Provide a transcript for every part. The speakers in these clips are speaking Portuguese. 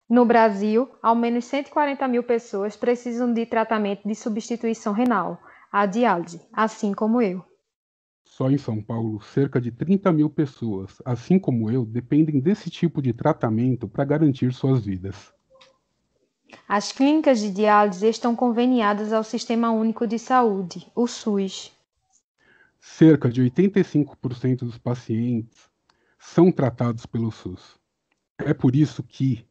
No Brasil, ao menos 140 mil pessoas precisam de tratamento de substituição renal, a diálise, assim como eu. Só em São Paulo, cerca de 30 mil pessoas, assim como eu, dependem desse tipo de tratamento para garantir suas vidas. As clínicas de diálise estão conveniadas ao Sistema Único de Saúde, o SUS. Cerca de 85% dos pacientes são tratados pelo SUS. É por isso que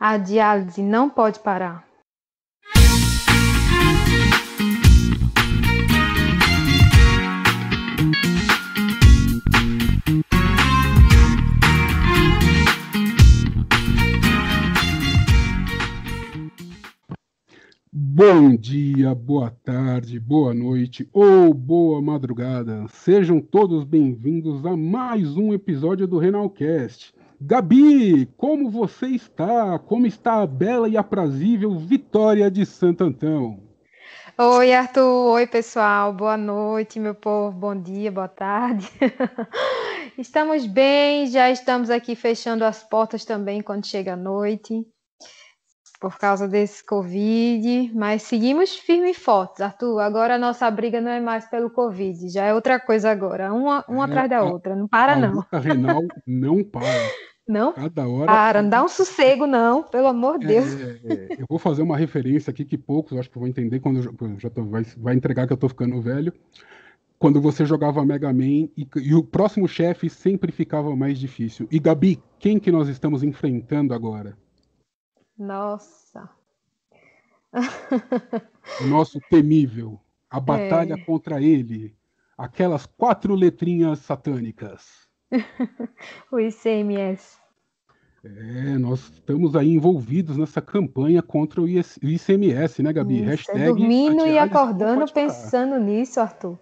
A diálise não pode parar. bom dia, boa tarde, boa noite ou boa madrugada. Sejam todos bem-vindos a mais um episódio do Renalcast. Gabi, como você está? Como está a bela e aprazível Vitória de Santo Antão? Oi, Arthur. Oi, pessoal. Boa noite, meu povo. Bom dia, boa tarde. Estamos bem, já estamos aqui fechando as portas também quando chega a noite, por causa desse Covid, mas seguimos firme e fortes, Arthur. Agora a nossa briga não é mais pelo Covid, já é outra coisa agora, uma atrás da A, outra. Não para, a não. luta renal não para. Não Cada hora. para, não dá um sossego, não, pelo amor de Deus. Eu vou fazer uma referência aqui que poucos acho que vão entender quando vai entregar que eu tô ficando velho. Quando você jogava Mega Man e o próximo chefe sempre ficava mais difícil. E Gabi, quem que nós estamos enfrentando agora? Nossa. O nosso temível. A batalha É, contra ele. Aquelas 4 letrinhas satânicas. o ICMS. Nós estamos aí envolvidos nessa campanha contra o ICMS, né, Gabi? Isso, é Hashtag a dormindo e diálise não acordando pode parar. pensando nisso, Arthur.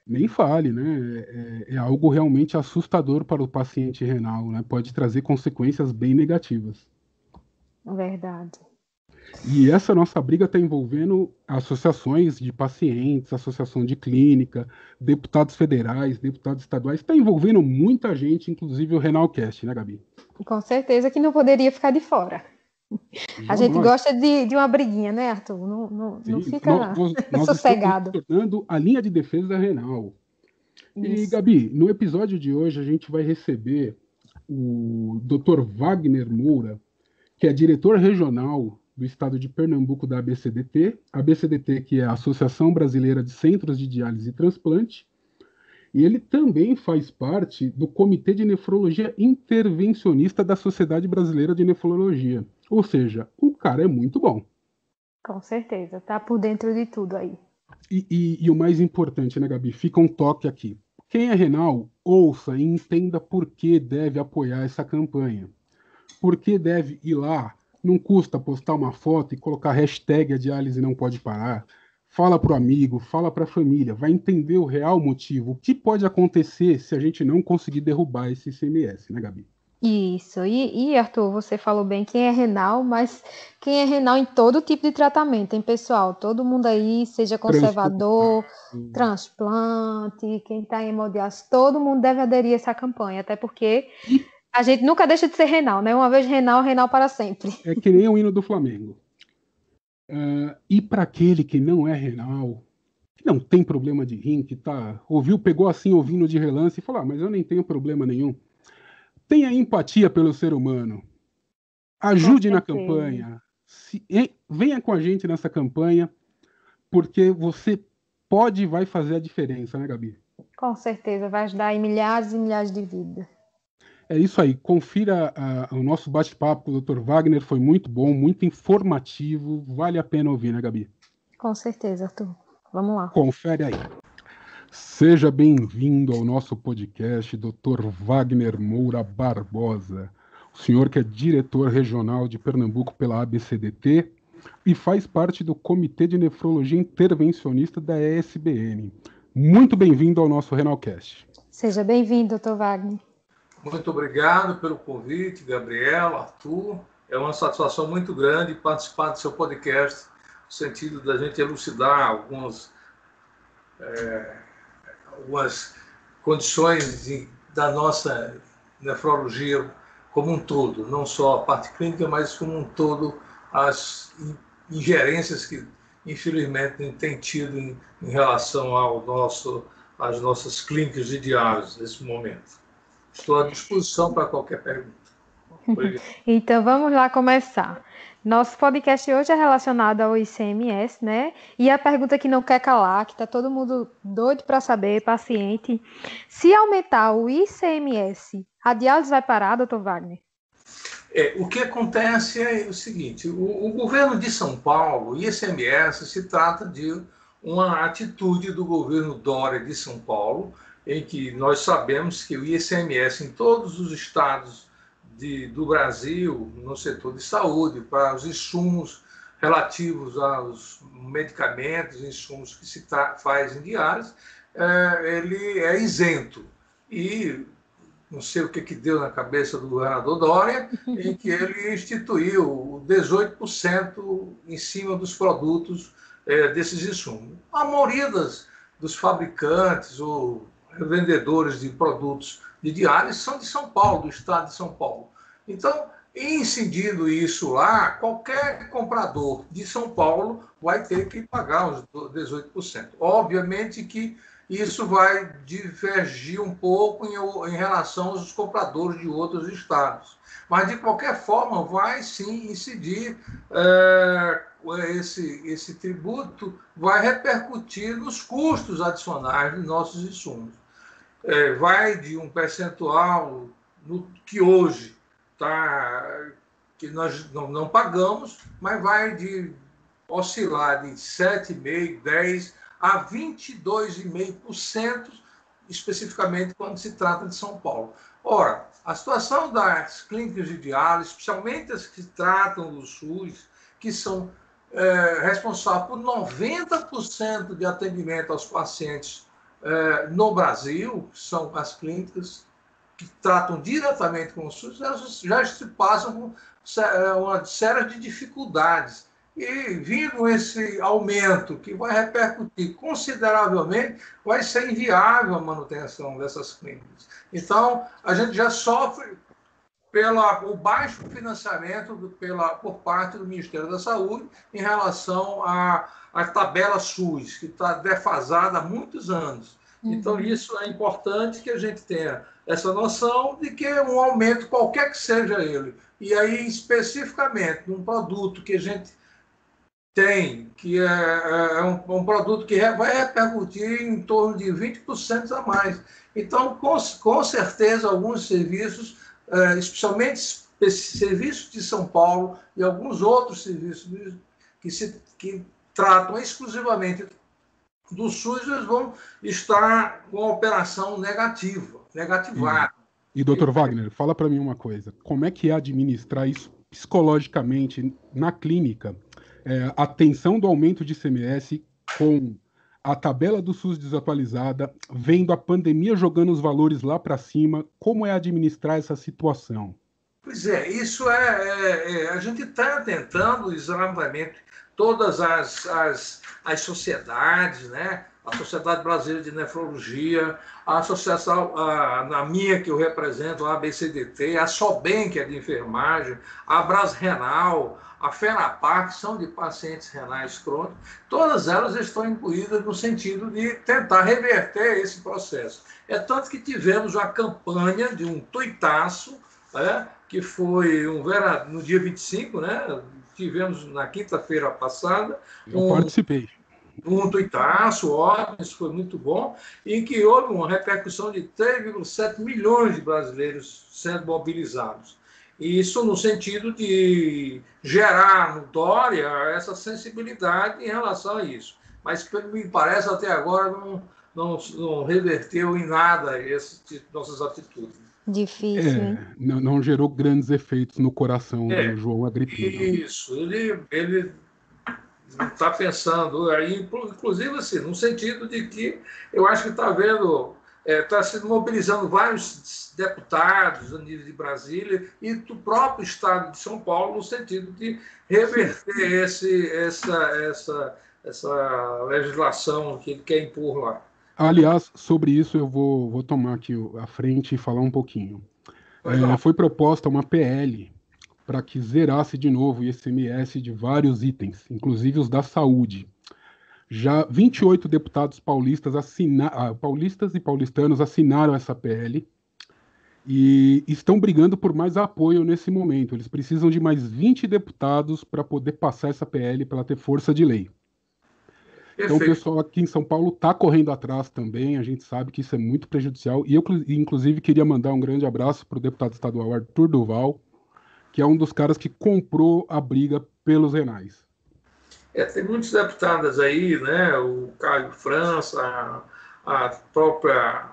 Nem fale, né? É algo realmente assustador para o paciente renal, né? Pode trazer consequências bem negativas. Verdade. E essa nossa briga está envolvendo associações de pacientes, associação de clínica, deputados federais, deputados estaduais, está envolvendo muita gente, inclusive o Renalcast, né, Gabi? Com certeza que não poderia ficar de fora. A gente Jamais. gosta de uma briguinha, né, Arthur? Não Sim, nós, fica nós, nós estamos nos sossegado. tornando a linha de defesa da renal. E, Isso. Gabi, no episódio de hoje a gente vai receber o Dr. Wagner Moura, que é diretor regional do estado de Pernambuco da ABCDT, que é a Associação Brasileira de Centros de Diálise e Transplante, e ele também faz parte do Comitê de Nefrologia Intervencionista da Sociedade Brasileira de Nefrologia. Ou seja, o cara é muito bom. Com certeza. Tá por dentro de tudo aí. E o mais importante, né, Gabi? Fica um toque aqui. Quem é renal, ouça e entenda por que deve apoiar essa campanha. Por que deve ir lá? Não custa postar uma foto e colocar hashtag a diálise não pode parar. Fala para o amigo, fala para a família, vai entender o real motivo. O que pode acontecer se a gente não conseguir derrubar esse ICMS, né, Gabi? Isso. Arthur, você falou bem quem é renal, mas quem é renal em todo tipo de tratamento, hein, pessoal? Todo mundo aí, seja conservador, Transplantado. transplante, quem está em hemodiálise, todo mundo deve aderir a essa campanha, até porque E a gente nunca deixa de ser renal, né? Uma vez renal, renal para sempre. é que nem o hino do Flamengo. E para aquele que não é renal, que não tem problema de rim, que tá, ouviu, pegou assim, ouvindo de relance e falou: mas eu nem tenho problema nenhum. Tenha empatia pelo ser humano. Com Ajude na certeza. campanha. Venha com a gente nessa campanha, porque você pode e vai fazer a diferença, né, Gabi? Com certeza, vai ajudar em milhares e milhares de vidas. É isso aí. Confira o nosso bate-papo com o Dr. Wagner. Foi muito bom, muito informativo. Vale a pena ouvir, né, Gabi? Com certeza, Arthur. Vamos lá. Confere aí. Seja bem-vindo ao nosso podcast, Dr. Wagner Moura Barbosa. O senhor que é diretor regional de Pernambuco pela ABCDT e faz parte do Comitê de Nefrologia Intervencionista da ESBN. Muito bem-vindo ao nosso Renalcast. Seja bem-vindo, Dr. Wagner. Muito obrigado pelo convite, Gabriel, Arthur. É uma satisfação muito grande participar do seu podcast, no sentido da gente elucidar algumas condições da nossa nefrologia como um todo, não só a parte clínica, mas como um todo as ingerências que, infelizmente, tem tido em relação às nossas clínicas de diálise nesse momento. Estou à disposição para qualquer pergunta. Obrigado. Então vamos lá começar. Nosso podcast hoje é relacionado ao ICMS, né? E a pergunta que não quer calar, que está todo mundo doido para saber, paciente, se aumentar o ICMS, a diálise vai parar, doutor Wagner? O que acontece é o seguinte, o governo de São Paulo, o ICMS, se trata de uma atitude do governo Dória de São Paulo, em que nós sabemos que o ICMS em todos os estados do Brasil, no setor de saúde, para os insumos relativos aos medicamentos, insumos que se faz em diálise, ele é isento. E não sei o que deu na cabeça do governador Dória, em que ele instituiu 18% em cima dos produtos desses insumos. A maioria dos fabricantes ou vendedores de produtos de diálise são de São Paulo, do estado de São Paulo. Então, incidindo isso lá, qualquer comprador de São Paulo vai ter que pagar os 18%. Obviamente que isso vai divergir um pouco em relação aos compradores de outros estados. Mas, de qualquer forma, vai sim incidir, esse tributo vai repercutir nos custos adicionais dos nossos insumos. Vai de um percentual que hoje que nós não pagamos, mas vai oscilar de 7,5%, 10% a 22,5%, especificamente quando se trata de São Paulo. Ora, a situação das clínicas de diálise, especialmente as que tratam do SUS, que são responsáveis por 90% de atendimento aos pacientes no Brasil, que são as clínicas que tratam diretamente com o SUS, elas já se passam por uma série de dificuldades. E, vindo esse aumento, que vai repercutir consideravelmente, vai ser inviável a manutenção dessas clínicas. Então, a gente já sofre o baixo financiamento por parte do Ministério da Saúde em relação à tabela SUS, que está defasada há muitos anos. Então, isso é importante que a gente tenha essa noção de que um aumento, qualquer que seja ele, e aí especificamente num produto que a gente tem, que é um produto que vai repercutir em torno de 20% a mais. Então, com certeza, alguns serviços, especialmente serviços de São Paulo e alguns outros serviços que tratam exclusivamente do SUS, eles vão estar com a operação negativada. E doutor Wagner, fala para mim uma coisa, como é que é administrar isso psicologicamente na clínica, a tensão do aumento de ICMS com a tabela do SUS desatualizada, vendo a pandemia jogando os valores lá para cima, como é administrar essa situação? Pois é, isso a gente está tentando exatamente todas as sociedades, né? A Sociedade Brasileira de Nefrologia, a associação, na minha que eu represento, a ABCDT, a SOBEM, que é de enfermagem, a Brasrenal, a FENAPAR, que são de pacientes renais crônicos, todas elas estão incluídas no sentido de tentar reverter esse processo. É tanto que tivemos a campanha de um tuitaço, que foi no dia 25, né? Tivemos na quinta-feira passada. Eu participei. Um tuitaço, ótimo, isso foi muito bom, em que houve uma repercussão de 3,7 milhões de brasileiros sendo mobilizados. E isso no sentido de gerar no Dória essa sensibilidade em relação a isso. Mas, me parece, até agora não reverteu em nada nossas atitudes. Difícil. Não gerou grandes efeitos no coração do João Agripino. Isso, ele está pensando aí, inclusive assim, no sentido de que eu acho que está se mobilizando vários deputados a nível de Brasília e do próprio estado de São Paulo no sentido de reverter essa legislação que ele quer impor lá. Aliás, sobre isso eu vou tomar aqui a frente e falar um pouquinho. Foi proposta uma PL para que zerasse de novo o ICMS de vários itens, inclusive os da saúde. Já 28 deputados paulistas e paulistanos assinaram essa PL e estão brigando por mais apoio nesse momento. Eles precisam de mais 20 deputados para poder passar essa PL, para ela ter força de lei. Então, o pessoal aqui em São Paulo está correndo atrás também, a gente sabe que isso é muito prejudicial, e eu, inclusive, queria mandar um grande abraço para o deputado estadual Arthur Duval, que é um dos caras que comprou a briga pelos renais. Tem muitos deputados aí, né? O Caio França, a própria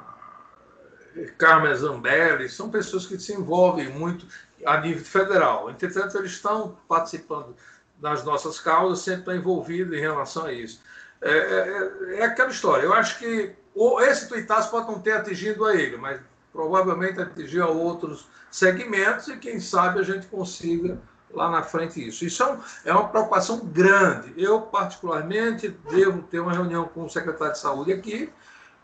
Carmen Zambelli, são pessoas que se envolvem muito a nível federal. Entretanto, eles estão participando das nossas causas, sempre estão envolvidos em relação a isso. É aquela história. Eu acho que esse tuitaço pode não ter atingido a ele, mas provavelmente atingiu a outros segmentos e quem sabe a gente consiga lá na frente isso. Isso é uma preocupação grande. Eu, particularmente, devo ter uma reunião com o secretário de saúde aqui,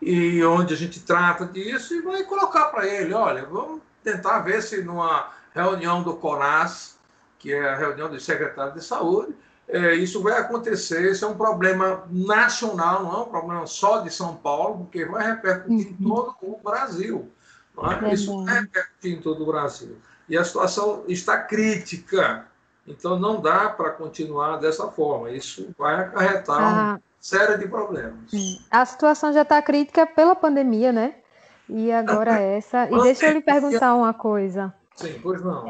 e onde a gente trata disso e vai colocar para ele, olha, vamos tentar ver se numa reunião do CONAS, que é a reunião dos secretários de saúde, isso vai acontecer. Isso é um problema nacional, não é um problema só de São Paulo, porque vai repercutir em todo o Brasil. Não é? Isso vai repercutir em todo o Brasil. E a situação está crítica. Então, não dá para continuar dessa forma. Isso vai acarretar uma série de problemas. A situação já está crítica pela pandemia, né? E agora essa. E deixa eu lhe perguntar uma coisa. Sim, pois não.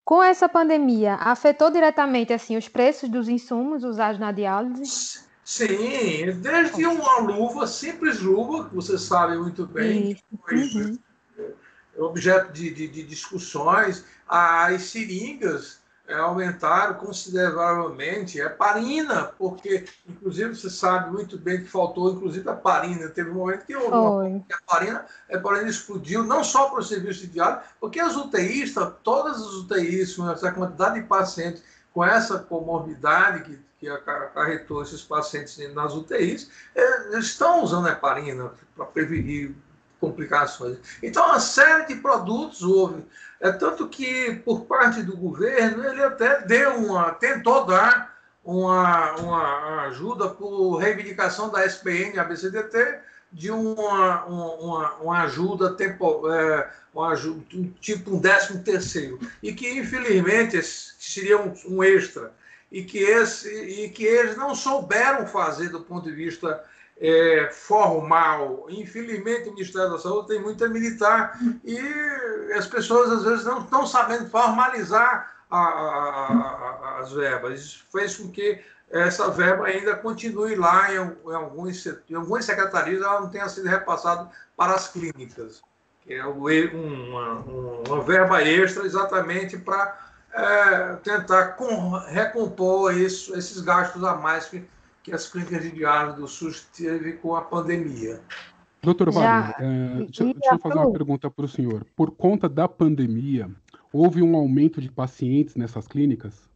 Com essa pandemia, afetou diretamente assim os preços dos insumos usados na diálise? Sim, desde uma luva, simples luva, que você sabe muito bem, que foi objeto de discussões, as seringas aumentaram consideravelmente, heparina, porque, inclusive, você sabe muito bem que faltou, inclusive, a heparina. Teve um momento que a heparina explodiu, não só para o serviço de diálise, porque as UTIs, todas as UTIs, com essa quantidade de pacientes com essa comorbidade que acarretou esses pacientes nas UTIs, estão usando a heparina para prevenir complicações. Então, uma série de produtos houve. Tanto que, por parte do governo, ele até tentou dar uma ajuda por reivindicação da SPN e ABCDT de uma ajuda tipo um 13º, e que, infelizmente, seria um extra, e que eles não souberam fazer do ponto de vista formal. Infelizmente, o Ministério da Saúde tem muita militar e as pessoas, às vezes, não estão sabendo formalizar as verbas. Isso fez com que essa verba ainda continue lá em algumas secretarias, ela não tenha sido repassada para as clínicas, que é uma verba extra exatamente para tentar recompor esses gastos a mais que as clínicas de diálise do SUS teve com a pandemia. Doutor Wagner, deixa eu fazer uma pergunta para o senhor. Por conta da pandemia, houve um aumento de pacientes nessas clínicas?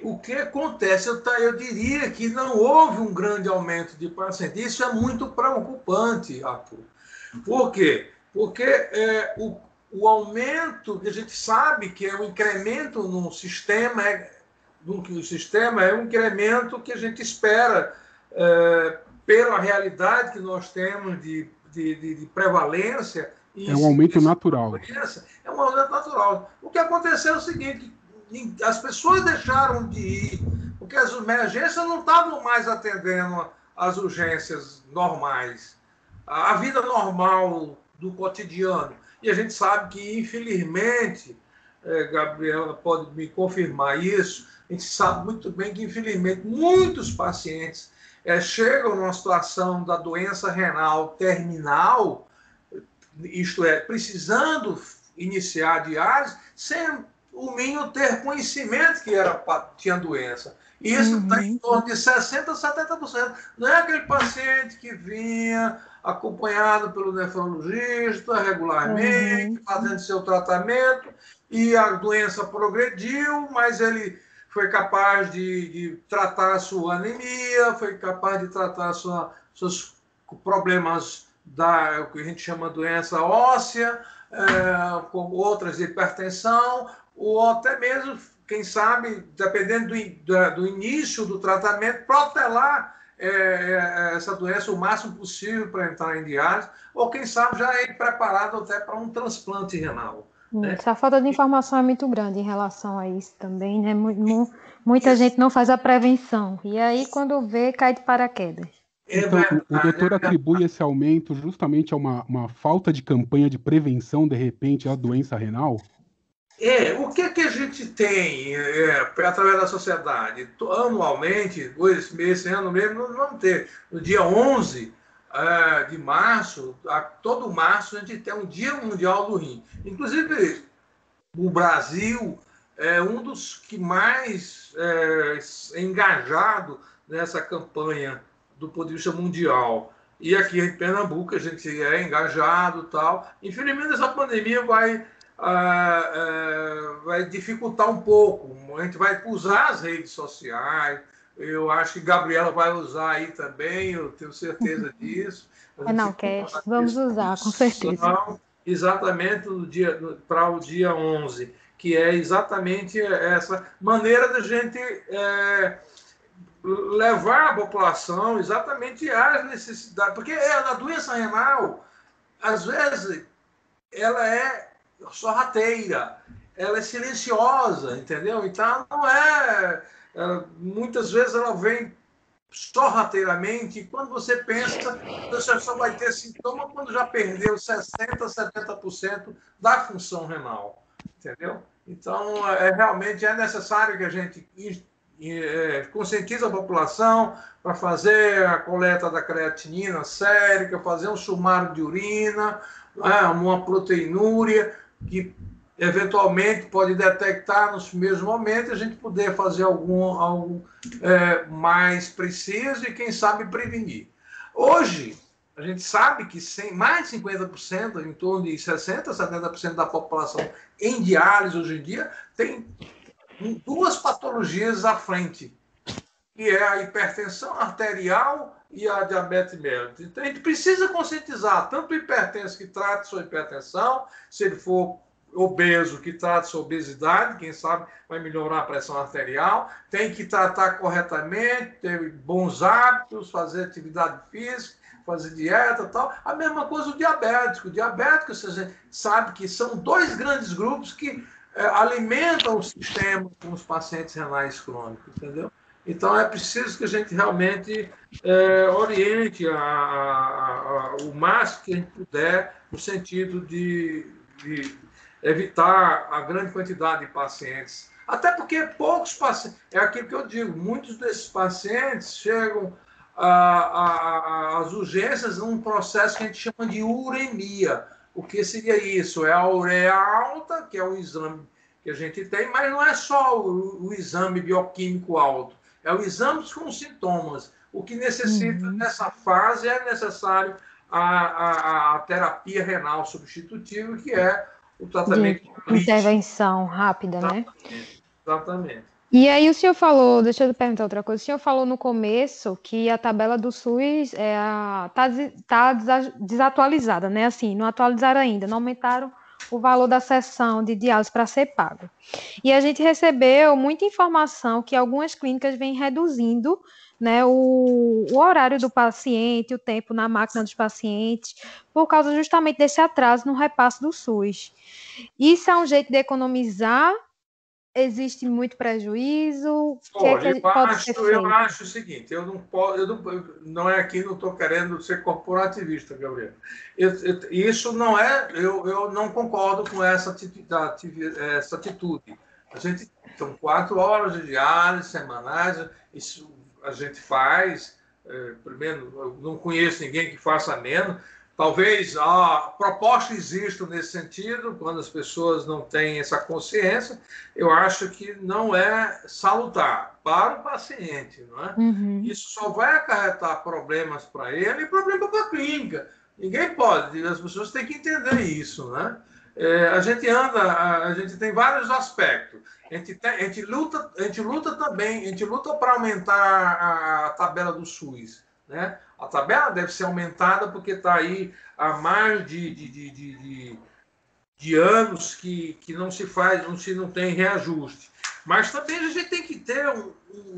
O que acontece? Eu diria que não houve um grande aumento de pacientes. Isso é muito preocupante, Arthur. Por quê? Porque o aumento que a gente sabe que é um incremento no sistema, o sistema é um incremento que a gente espera pela realidade que nós temos de prevalência. É um aumento natural. É um aumento natural. O que aconteceu é o seguinte: as pessoas deixaram de ir, porque as emergências não estavam mais atendendo as urgências normais, a vida normal do cotidiano. E a gente sabe que, infelizmente, Gabriela pode me confirmar isso, a gente sabe muito bem que, infelizmente, muitos pacientes chegam numa situação da doença renal terminal, isto é, precisando iniciar a diálise, sem o mínimo ter conhecimento que tinha doença. E isso está em torno de 60% a 70%. Não é aquele paciente que vinha acompanhado pelo nefrologista regularmente, fazendo seu tratamento, e a doença progrediu, mas ele foi capaz de tratar a sua anemia, foi capaz de tratar seus problemas o que a gente chama de doença óssea, com outras de hipertensão, ou até mesmo, quem sabe, dependendo do início do tratamento, protelar essa doença o máximo possível para entrar em diálise, ou quem sabe já é preparado até para um transplante renal. Né? Essa falta de informação é muito grande em relação a isso também, né? Muita gente não faz a prevenção, e aí quando vê, cai de paraquedas. Então, o doutor atribui esse aumento justamente a uma falta de campanha de prevenção, de repente, à doença renal? O que a gente tem através da sociedade? Anualmente, esse ano mesmo, nós vamos ter, no dia 11 de março, todo março, a gente tem um Dia Mundial do Rim. Inclusive, o Brasil é um dos que mais é engajado nessa campanha do ponto de vista mundial. E aqui em Pernambuco a gente é engajado e tal. Infelizmente, essa pandemia vai dificultar um pouco. A gente vai usar as redes sociais. Eu acho que Gabriela vai usar aí também, eu tenho certeza disso. Renalcast, vamos usar, com certeza. Exatamente para o dia 11, que é exatamente essa maneira da gente levar a população exatamente às necessidades. Porque a doença renal, às vezes, ela é sorrateira, ela é silenciosa, entendeu? Então, não muitas vezes ela vem sorrateiramente, e quando você pensa, você só vai ter sintoma quando já perdeu 60%, 70% da função renal, entendeu? Então, realmente é necessário que a gente conscientize a população para fazer a coleta da creatinina sérica, fazer um sumário de urina, uma proteinúria, que eventualmente pode detectar nos primeiros momentos, a gente poder fazer algo mais preciso e, quem sabe, prevenir. Hoje, a gente sabe que mais de 50%, em torno de 60%, 70% da população em diálise hoje em dia, tem duas patologias à frente, que é a hipertensão arterial e a diabetes mellitus. Então, a gente precisa conscientizar tanto o hipertenso que trata sua hipertensão, se ele for obeso, que trata sua obesidade, quem sabe vai melhorar a pressão arterial, tem que tratar corretamente, ter bons hábitos, fazer atividade física, fazer dieta e tal. A mesma coisa o diabético. O diabético, você sabe que são dois grandes grupos que alimentam o sistema com os pacientes renais crônicos, entendeu? Então, é preciso que a gente realmente oriente o máximo que a gente puder no sentido de evitar a grande quantidade de pacientes. Até porque poucos pacientes, é aquilo que eu digo, muitos desses pacientes chegam às urgências num processo que a gente chama de uremia. O que seria isso? É a ureia alta, que é o exame que a gente tem, mas não é só o exame bioquímico alto, é o exame com sintomas. O que necessita, nessa fase, é necessário a terapia renal substitutiva, que é o tratamento de intervenção rápida, né? Exatamente. E aí o senhor falou, deixa eu perguntar outra coisa, o senhor falou no começo que a tabela do SUS tá desatualizada, né? Assim, não atualizaram ainda, não aumentaram o valor da sessão de diálise para ser pago. E a gente recebeu muita informação que algumas clínicas vêm reduzindo, né, o horário do paciente, o tempo na máquina dos pacientes, por causa justamente desse atraso no repasse do SUS. Isso é um jeito de economizar? Existe muito prejuízo? Eu acho o seguinte, não é aqui, não estou querendo ser corporativista, Gabriel. Isso não é, eu não concordo com essa atitude. São 4 horas de diálise semanais, isso a gente faz, primeiro, eu não conheço ninguém que faça menos. Talvez a proposta exista nesse sentido, quando as pessoas não têm essa consciência, eu acho que não é salutar para o paciente, não é? Isso só vai acarretar problemas para ele e problema para a clínica. Ninguém pode, as pessoas têm que entender isso, né? A gente tem vários aspectos. A gente luta também, a gente luta para aumentar a tabela do SUS, né? A tabela deve ser aumentada porque está aí há mais de anos que não se faz, não tem reajuste. Mas também a gente tem que ter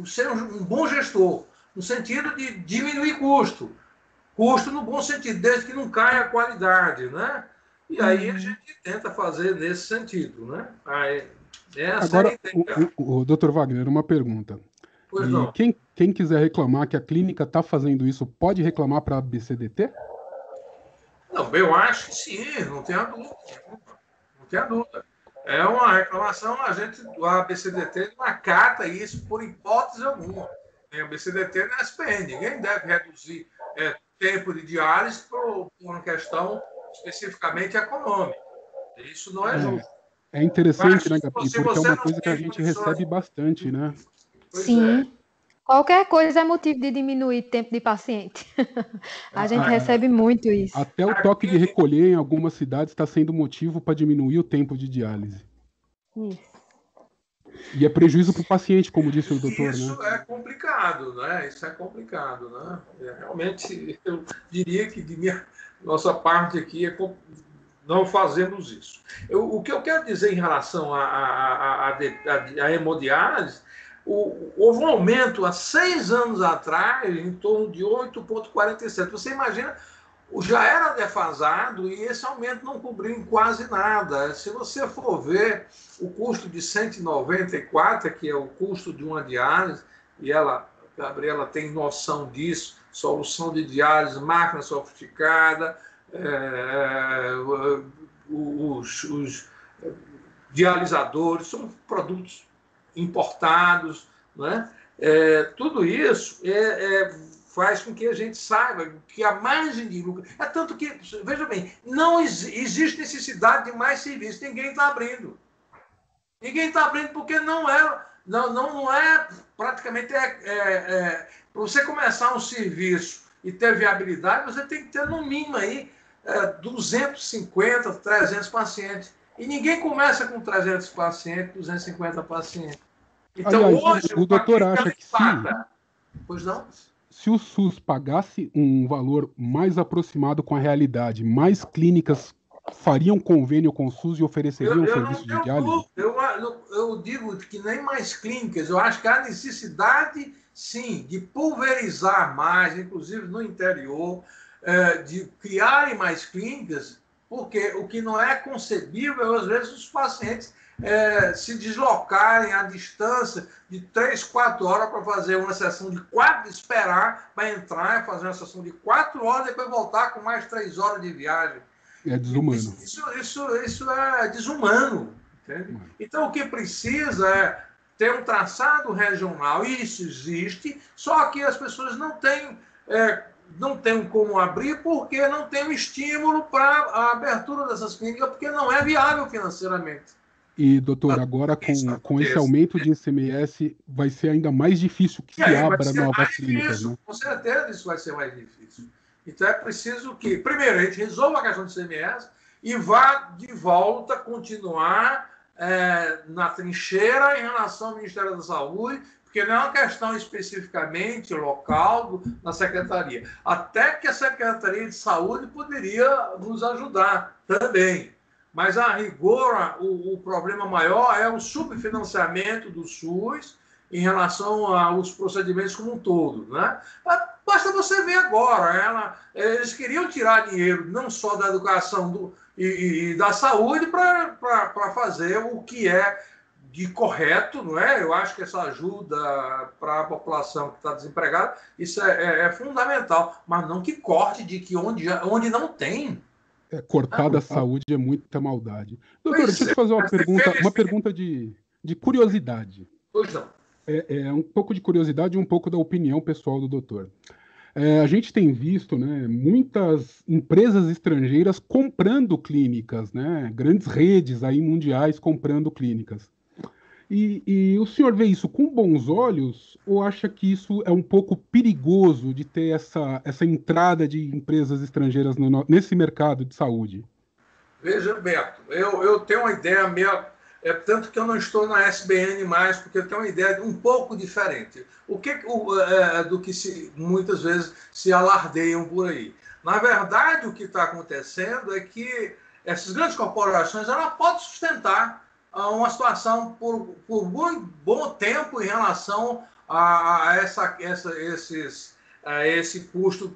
ser um bom gestor, no sentido de diminuir custo. Custo no bom sentido, desde que não caia a qualidade, né? E aí a gente tenta fazer nesse sentido, né? Agora, o Dr. Wagner, uma pergunta. Pois não. Quem quiser reclamar que a clínica está fazendo isso, pode reclamar para a BCDT? Não, eu acho que sim, não tenha dúvida. Não tenha dúvida. É uma reclamação, a BCDT não acata isso por hipótese alguma. Nem a BCDT nem a SPN. Ninguém deve reduzir tempo de diálise por uma questão especificamente econômica. Isso não é justo. É interessante, Mas, né, Gabi? Porque é uma coisa que a gente recebe bastante, né? Sim. Qualquer coisa é motivo de diminuir o tempo de paciente. A gente recebe muito isso. Até o toque de recolher em algumas cidades está sendo motivo para diminuir o tempo de diálise. Isso. E é prejuízo para o paciente, como disse o doutor, Isso né? é complicado, né? Isso é complicado, né? Realmente, eu diria que nossa parte aqui não fazemos isso. O que eu quero dizer em relação à hemodiálise, houve um aumento há 6 anos atrás, em torno de 8,47. Você imagina, já era defasado e esse aumento não cobriu em quase nada. Se você for ver o custo de 194, que é o custo de uma diálise, e a Gabriela tem noção disso, solução de diálise, máquina sofisticada, os dialisadores, são produtos importados, né? Tudo isso faz com que a gente saiba que a margem de lucro... É tanto que, veja bem, não existe necessidade de mais serviço, ninguém está abrindo. Ninguém está abrindo porque não é praticamente... Para você começar um serviço e ter viabilidade, você tem que ter no mínimo aí 250, 300 pacientes. E ninguém começa com 300 pacientes, 250 pacientes. Então, aliás, hoje, o doutor acha que Pois não? Se o SUS pagasse um valor mais aproximado com a realidade, mais clínicas fariam convênio com o SUS e ofereceriam serviço de diálise? Eu digo que nem mais clínicas. Eu acho que há necessidade, sim, de pulverizar mais, inclusive no interior, de criarem mais clínicas, porque o que não é concebível, às vezes, os pacientes se deslocarem à distância de 3, 4 horas para fazer uma sessão de 4, esperar para entrar e fazer uma sessão de 4 horas, depois voltar com mais 3 horas de viagem. É desumano. Isso é desumano. Entende? Então, o que precisa é ter um traçado regional, e isso existe, só que as pessoas não têm como abrir porque não tem um estímulo para a abertura dessas clínicas, porque não é viável financeiramente. E, doutor, agora com esse aumento de ICMS, vai ser ainda mais difícil que se abra novas clínicas, né? Com certeza isso vai ser mais difícil. Então é preciso que, primeiro, a gente resolva a questão do ICMS e vá de volta continuar na trincheira em relação ao Ministério da Saúde, porque não é uma questão especificamente local na Secretaria. Até que a Secretaria de Saúde poderia nos ajudar também. Mas, a rigor, o problema maior é o subfinanciamento do SUS em relação aos procedimentos como um todo, né? Basta você ver agora, eles queriam tirar dinheiro não só da educação e da saúde para fazer o que é de correto, não é? Eu acho que essa ajuda para a população que está desempregada, isso é fundamental, mas não que corte de que onde não tem. Cortar da saúde é muita maldade. Doutor, deixa eu te fazer uma pergunta de curiosidade. Pois não. Um pouco de curiosidade e um pouco da opinião pessoal do doutor. A gente tem visto, né, muitas empresas estrangeiras comprando clínicas, né, grandes redes aí mundiais comprando clínicas. E o senhor vê isso com bons olhos ou acha que isso é um pouco perigoso de ter essa entrada de empresas estrangeiras nesse mercado de saúde? Veja, Beto, eu tenho uma ideia Tanto que eu não estou na SBN mais, porque eu tenho uma ideia um pouco diferente. Do que muitas vezes se alardeiam por aí. Na verdade, o que está acontecendo é que essas grandes corporações ela podem sustentar uma situação por bom tempo em relação a esse custo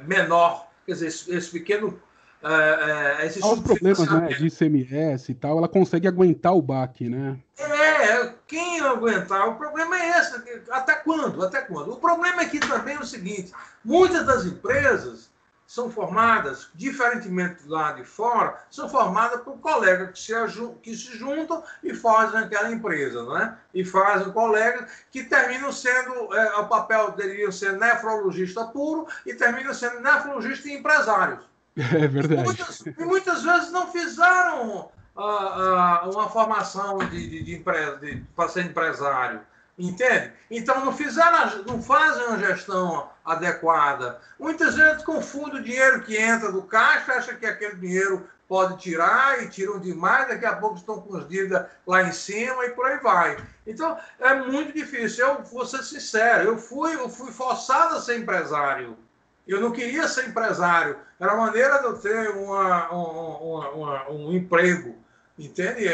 menor, quer dizer, esse pequeno Os problemas, né, de ICMS e tal, ela consegue aguentar o baque, né? Quem aguentar? O problema é esse. Até quando? Até quando? O problema aqui também é o seguinte: muitas das empresas são formadas, diferentemente lá de fora, são formadas por colegas que se juntam e fazem aquela empresa, não é? E fazem colegas que terminam sendo, o papel deveria ser nefrologista puro e terminam sendo nefrologista e empresários. É verdade. E muitas vezes não fizeram uma formação para ser empresário, entende? Então não fazem uma gestão adequada. Muitas vezes confundem o dinheiro que entra do caixa, acha que aquele dinheiro pode tirar e tiram demais, daqui a pouco estão com as dívidas lá em cima e por aí vai. Então é muito difícil. Eu vou ser sincero, eu fui forçado a ser empresário. Eu não queria ser empresário. Era a maneira de eu ter um emprego, entende?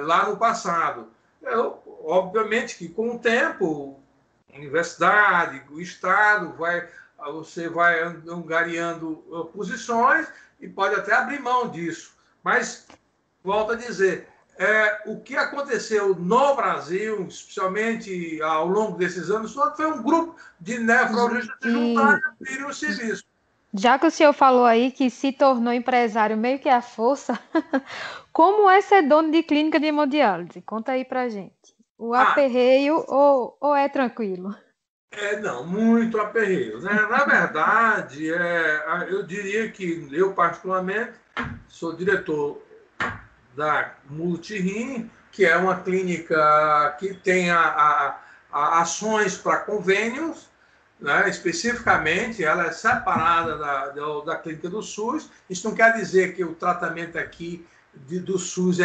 Lá no passado. Obviamente que com o tempo, a universidade, o Estado, você vai angariando posições e pode até abrir mão disso. Mas, volto a dizer, o que aconteceu no Brasil, especialmente ao longo desses anos, foi um grupo de nefrologistas se juntarem e abrirem o serviço. Já que o senhor falou aí que se tornou empresário meio que à força, como é ser dono de clínica de hemodiálise? Conta aí pra gente. O aperreio ou é tranquilo? Não, muito aperreio, né? Na verdade, eu diria que eu, particularmente, sou diretor da Multirim, que é uma clínica que tem ações para convênios, né? Especificamente, ela é separada da clínica do SUS. Isso não quer dizer que o tratamento aqui do SUS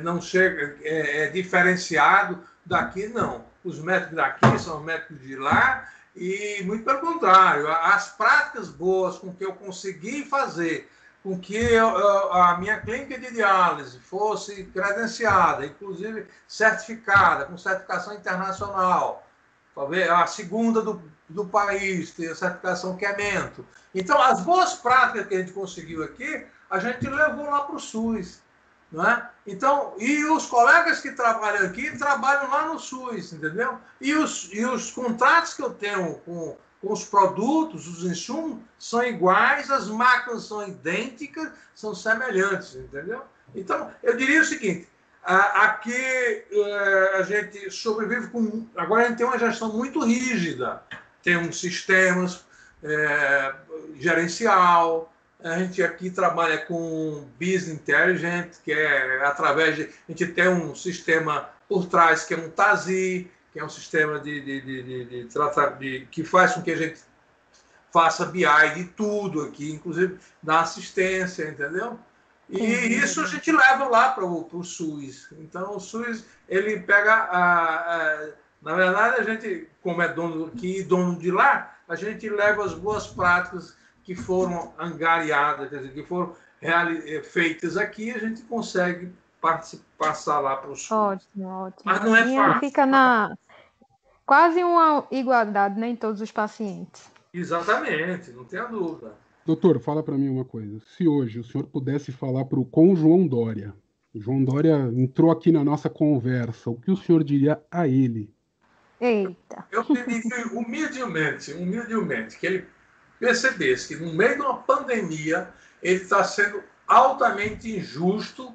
não chega, é diferenciado daqui, não. Os médicos daqui são médicos de lá e, muito pelo contrário, as práticas boas com que eu consegui fazer com que a minha clínica de diálise fosse credenciada, inclusive certificada, com certificação internacional, talvez a segunda do país, tem a certificação Quemento. Então, as boas práticas que a gente conseguiu aqui, a gente levou lá para o SUS. Não é? Então, e os colegas que trabalham aqui, trabalham lá no SUS, entendeu? E os contratos que eu tenho com os produtos, os insumos, são iguais, as máquinas são idênticas, são semelhantes, entendeu? Então, eu diria o seguinte, aqui a gente sobrevive com... Agora a gente tem uma gestão muito rígida, tem uns sistemas gerencial, a gente aqui trabalha com Business Intelligence, que é através de... A gente tem um sistema por trás, que é um TASI, que é um sistema que faz com que a gente faça BI de tudo aqui, inclusive da assistência, entendeu? E isso a gente leva lá para o SUS. Então, o SUS, ele pega... na verdade, a gente, como é dono de lá, a gente leva as boas práticas que foram angariadas, quer dizer, que foram feitas aqui, a gente consegue passar lá para o SUS. Ótimo, ótimo. Mas não é fácil. Fica quase uma igualdade, né, em todos os pacientes. Exatamente, não tenha dúvida. Doutor, fala para mim uma coisa. Se hoje o senhor pudesse falar com o João Dória, o João Dória entrou aqui na nossa conversa, o que o senhor diria a ele? Eita. Eu pediria humildemente, que ele percebesse que no meio de uma pandemia ele está sendo altamente injusto,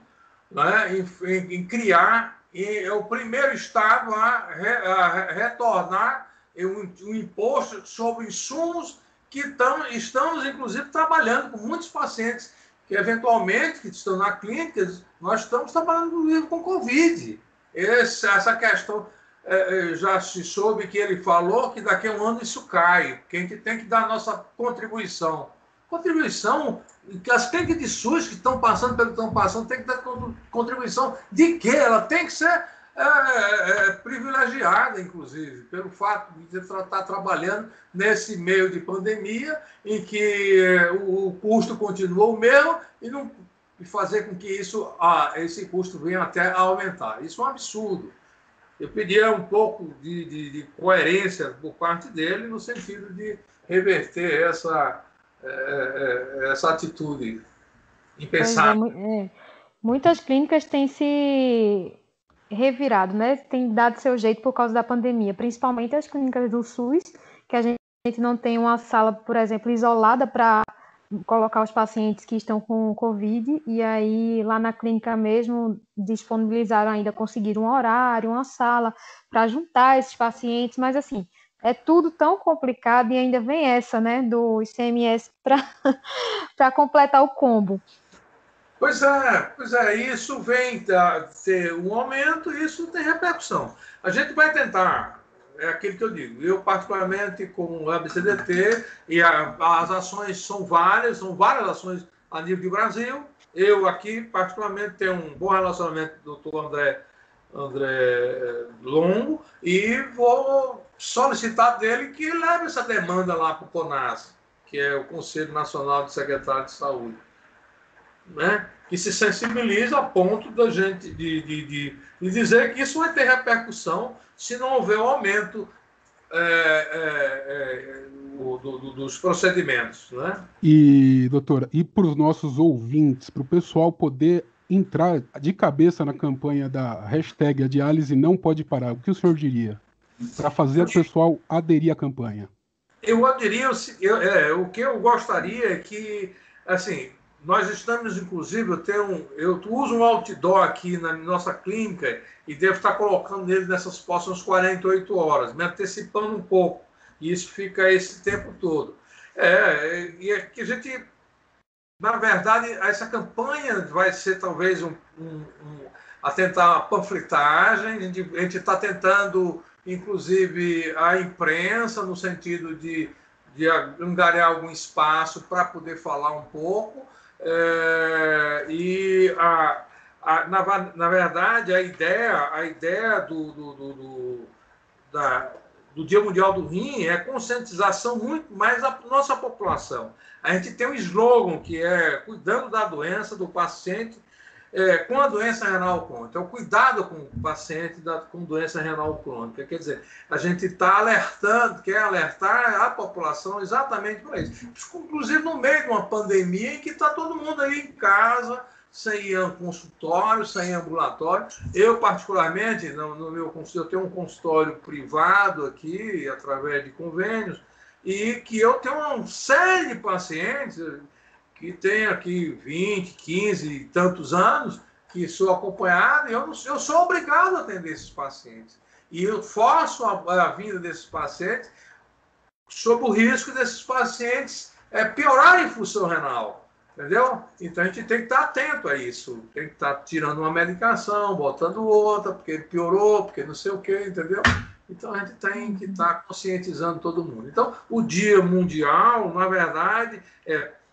né, em criar, é o primeiro Estado a retornar um imposto sobre insumos que estamos, inclusive, trabalhando com muitos pacientes que, eventualmente, que estão na clínica, nós estamos trabalhando com Covid. Essa questão, já se soube que ele falou que daqui a um ano isso cai, que a gente tem que dar a nossa contribuição. contribuição, que as clínicas de SUS que estão passando pelo que estão passando tem que dar contribuição de quê? Ela tem que ser privilegiada, inclusive, pelo fato de estar trabalhando nesse meio de pandemia, em que o custo continua o mesmo e fazer com que esse custo venha até a aumentar. Isso é um absurdo. Eu pedia um pouco de coerência por parte dele, no sentido de reverter essa atitude impensável. Muitas clínicas têm se revirado, né? Tem dado seu jeito por causa da pandemia, principalmente as clínicas do SUS, que a gente não tem uma sala, por exemplo, isolada para colocar os pacientes que estão com Covid, e aí lá na clínica mesmo disponibilizaram ainda, conseguiram um horário, uma sala para juntar esses pacientes, mas assim, é tudo tão complicado e ainda vem essa, né, do ICMS para completar o combo. Pois é, isso vem ter um aumento e isso tem repercussão. A gente vai tentar, é aquilo que eu digo, eu particularmente com o ABCDT, e as ações são várias ações a nível de Brasil. Eu aqui, particularmente, tenho um bom relacionamento com o doutor André Longo e vou solicitar dele que leve essa demanda lá para o CONAS, que é o Conselho Nacional de Secretários de Saúde. Né, que se sensibiliza a ponto da gente de dizer que isso vai ter repercussão se não houver um aumento dos procedimentos. Né? E, doutora, e para os nossos ouvintes, para o pessoal poder entrar de cabeça na campanha da hashtag A Diálise Não Pode Parar, o que o senhor diria para fazer o pessoal aderir à campanha? Eu aderiria, o que eu gostaria é que, assim, nós estamos, inclusive, eu uso um outdoor aqui na nossa clínica e devo estar colocando nele nessas próximas 48 horas, me antecipando um pouco. E isso fica esse tempo todo. E é que a gente, na verdade, essa campanha vai ser talvez a tentar a panfletagem, a gente está tentando, inclusive, a imprensa, no sentido de angariar algum espaço para poder falar um pouco. Na verdade, a ideia do Dia Mundial do Rim é conscientização muito mais da nossa população. A gente tem um slogan que é cuidando da doença do paciente com a doença renal crônica. Então, cuidado com o paciente com doença renal crônica. Quer dizer, a gente está quer alertar a população exatamente para isso. Inclusive no meio de uma pandemia em que está todo mundo aí em casa, sem ir a um consultório, sem ir a ambulatório. Eu, particularmente, no meu consultório, eu tenho um consultório privado aqui, através de convênios, e que eu tenho uma série de pacientes que tem aqui 20, 15 e tantos anos, que sou acompanhado, e eu sou obrigado a atender esses pacientes. E eu forço a vinda desses pacientes sob o risco desses pacientes piorarem função renal. Entendeu? Então a gente tem que estar atento a isso. Tem que estar tirando uma medicação, botando outra, porque ele piorou, porque não sei o quê, entendeu? Então a gente tem que estar conscientizando todo mundo. Então, o Dia Mundial, na verdade,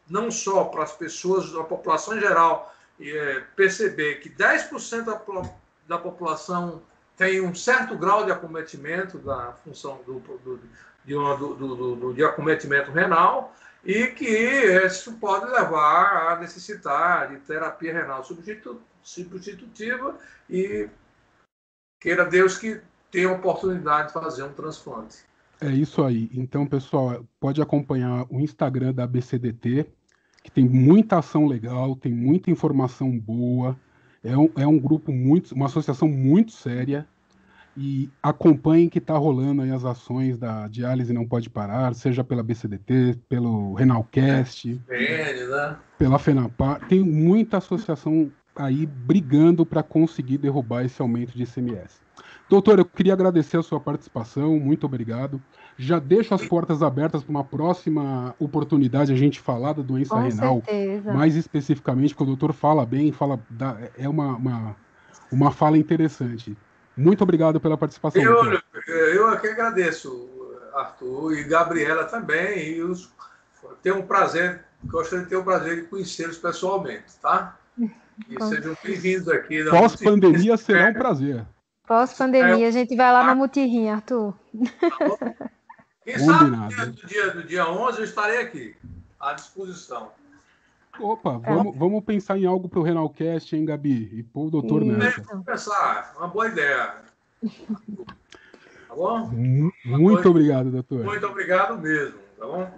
não só para as pessoas, a população em geral, perceber que 10% da população tem um certo grau de acometimento da função de acometimento renal, e que isso pode levar a necessitar de terapia renal substitutiva, e queira Deus que tenha a oportunidade de fazer um transplante. É isso aí. Então, pessoal, pode acompanhar o Instagram da ABCDT, que tem muita ação legal, tem muita informação boa. É um grupo uma associação muito séria. E acompanhem que está rolando aí as ações da Diálise Não Pode Parar, seja pela BCDT, pelo Renalcast, né? Pela FENAPAR. Tem muita associação aí brigando para conseguir derrubar esse aumento de ICMS. Doutor, eu queria agradecer a sua participação, muito obrigado. Já deixo as portas abertas para uma próxima oportunidade a gente falar da doença renal, mais especificamente, porque o doutor fala bem, é uma fala interessante. Muito obrigado pela participação. Eu aqui agradeço, Arthur, e Gabriela também, e os tenho um prazer, gostaria de ter o prazer de conhecê-los pessoalmente, tá? E sejam bem-vindos aqui. Pós-pandemia será um prazer. Pós-pandemia, a gente vai lá na Mutirrinha, Arthur. Quem Combinado. sabe do dia 11 eu estarei aqui, à disposição. Opa, vamos pensar em algo para o Renalcast, hein, Gabi? E pôr o doutor nessa. Vamos pensar, uma boa ideia. Tá bom? Muito obrigado, doutor. Muito obrigado mesmo, tá bom?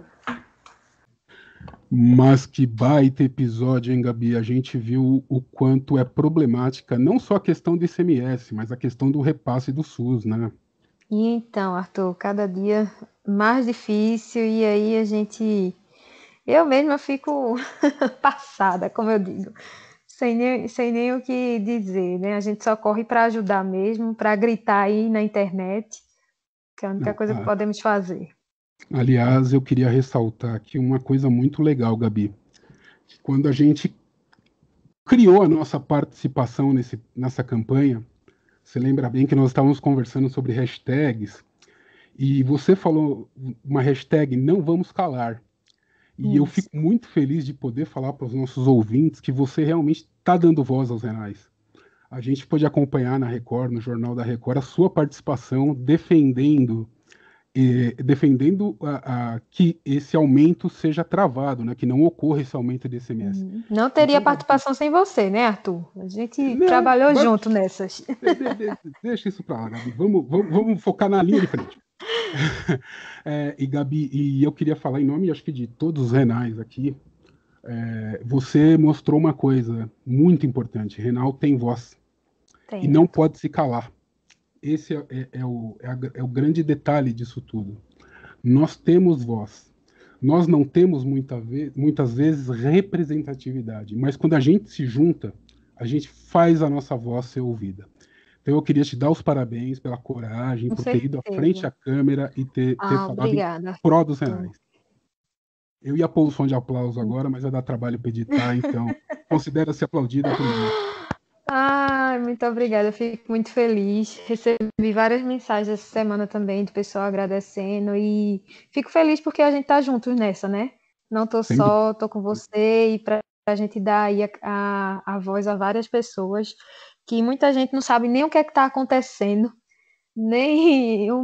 Mas que baita episódio, hein, Gabi? A gente viu o quanto é problemática, não só a questão do ICMS, mas a questão do repasse do SUS, né? Então, Arthur, cada dia mais difícil, e aí eu mesma fico passada, como eu digo, sem nem o que dizer, né? A gente só corre para ajudar mesmo, para gritar aí na internet, que é a única coisa que podemos fazer. Aliás, eu queria ressaltar aqui uma coisa muito legal, Gabi. Quando a gente criou a nossa participação nessa campanha, você lembra bem que nós estávamos conversando sobre hashtags, e você falou uma hashtag não vamos calar. E eu fico muito feliz de poder falar para os nossos ouvintes que você realmente está dando voz aos renais. A gente pôde acompanhar na Record, no Jornal da Record, a sua participação defendendo que esse aumento seja travado, né? Que não ocorra esse aumento de ICMS. Não teria participação sem você, né, Arthur? A gente trabalhou junto nessas. Deixa isso para lá, Gabi. Vamos focar na linha de frente. E Gabi, e eu queria falar em nome, acho que de todos os renais aqui, você mostrou uma coisa muito importante. Renal tem voz. Tem. E não pode se calar. Esse é o grande detalhe disso tudo. Nós temos voz. Nós não temos muitas vezes representatividade, mas quando a gente se junta, a gente faz a nossa voz ser ouvida. Então eu queria te dar os parabéns pela coragem, por ter ido à frente à câmera e ter falado obrigada, em pró dos renais. Eu ia pôr o som de aplauso agora, mas vai dar trabalho para editar, então considera-se aplaudida por mim. Muito obrigada, eu fico muito feliz. Recebi várias mensagens essa semana também de pessoal agradecendo e fico feliz porque a gente tá juntos nessa, né? Não tô só, tô com você e para a gente dar aí a voz a várias pessoas que muita gente não sabe nem o que é que tá acontecendo, nem o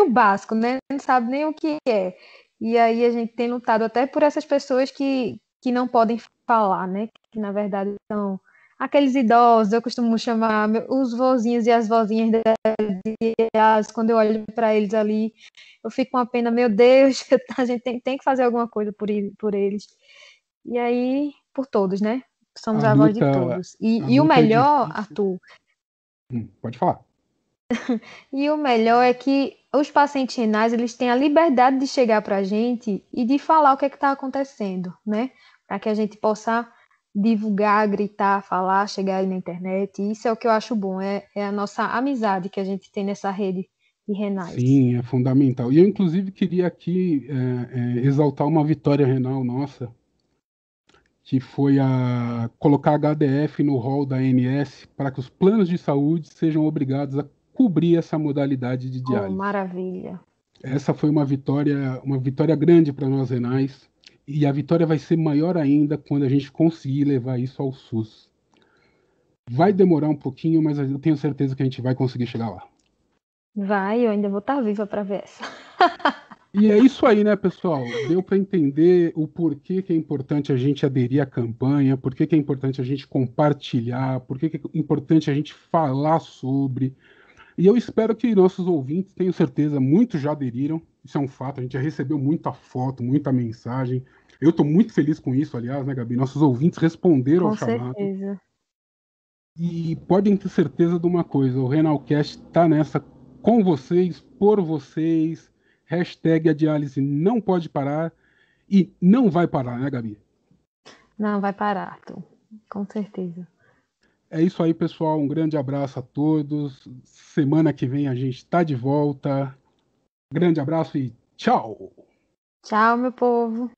básico, né? Não sabe nem o que é. E aí a gente tem lutado até por essas pessoas que não podem falar, né? Que na verdade são aqueles idosos, eu costumo chamar os vozinhos e as vozinhas delas, quando eu olho para eles ali, eu fico com uma pena, meu Deus, a gente tem que fazer alguma coisa por eles. E aí, por todos, né? Somos a voz de todos. E o melhor, Arthur... Pode falar. E o melhor é que os pacientes renais, eles têm a liberdade de chegar para a gente e de falar o que é que está acontecendo, né? Para que a gente possa divulgar, gritar, falar, chegar aí na internet. E isso é o que eu acho bom, é a nossa amizade que a gente tem nessa rede de renais. Sim, é fundamental. E eu, inclusive, queria aqui exaltar uma vitória renal nossa, que foi a colocar a HDF no rol da ANS para que os planos de saúde sejam obrigados a cobrir essa modalidade de diálise. Maravilha. Essa foi uma vitória grande para nós renais, e a vitória vai ser maior ainda quando a gente conseguir levar isso ao SUS. Vai demorar um pouquinho, mas eu tenho certeza que a gente vai conseguir chegar lá. Vai, eu ainda vou estar viva para ver essa. E é isso aí, né, pessoal? Deu para entender o porquê que é importante a gente aderir à campanha, porquê que é importante a gente compartilhar, porquê que é importante a gente falar sobre. E eu espero que nossos ouvintes, tenho certeza, muitos já aderiram. Isso é um fato, a gente já recebeu muita foto, muita mensagem. Eu estou muito feliz com isso, aliás, né, Gabi? Nossos ouvintes responderam ao chamado. Com certeza. E podem ter certeza de uma coisa, o Renalcast está nessa com vocês, por vocês. Hashtag a diálise não pode parar e não vai parar, né, Gabi? Não vai parar, Arthur. Com certeza. É isso aí, pessoal. Um grande abraço a todos. Semana que vem a gente está de volta. Grande abraço e tchau! Tchau, meu povo!